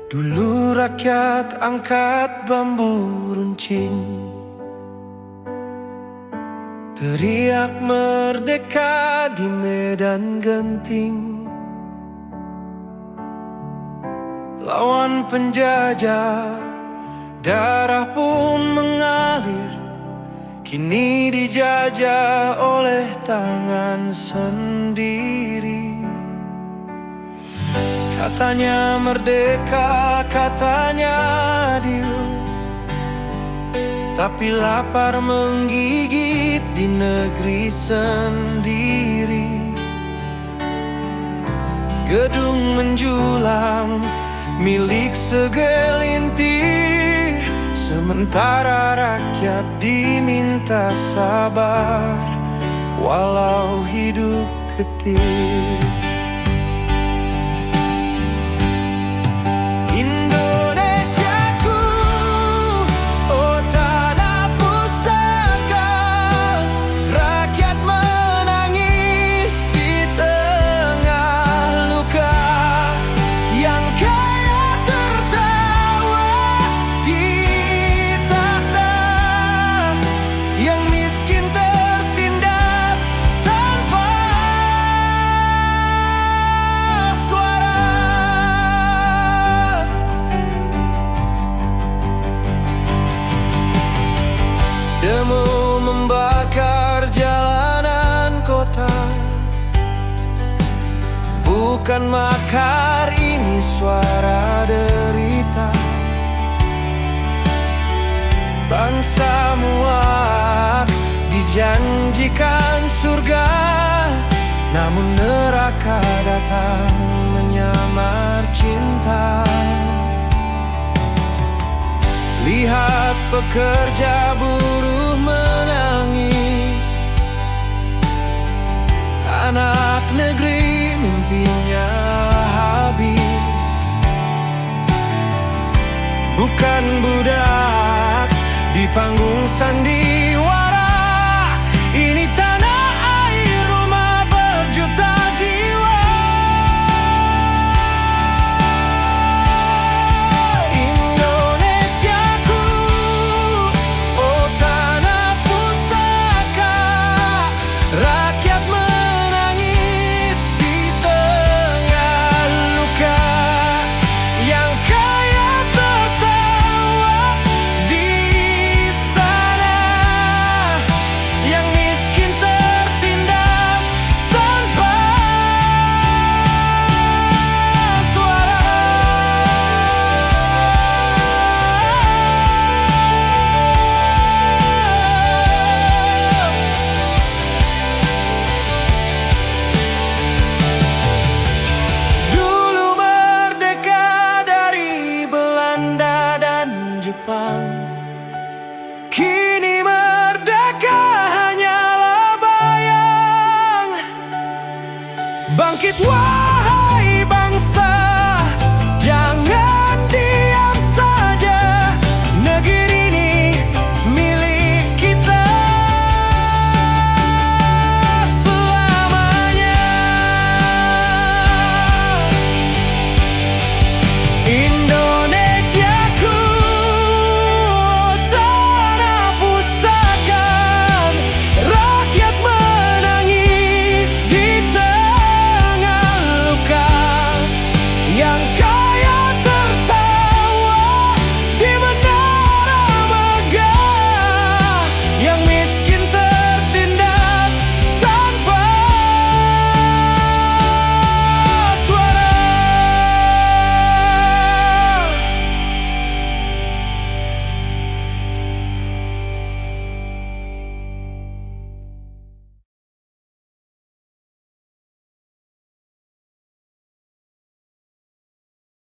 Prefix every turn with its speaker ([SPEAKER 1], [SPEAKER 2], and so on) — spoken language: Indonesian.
[SPEAKER 1] Dulu rakyat angkat bambu runcing, teriak merdeka di medan genting. Lawan penjajah, darah pun mengalir. Kini dijajah oleh tangan sendiri. Katanya merdeka, katanya adil, tapi lapar menggigit di negeri sendiri. Gedung menjulang milik segelintir, sementara rakyat diminta sabar walau hidup getir. Demo membakar jalanan kota, bukan makar, ini suara derita. Bangsa muak dijanjikan surga, namun neraka datang menyamar cinta. Lihat pekerja buruh menangis, anak negeri mimpinya habis. Bukan budak di panggung sandi,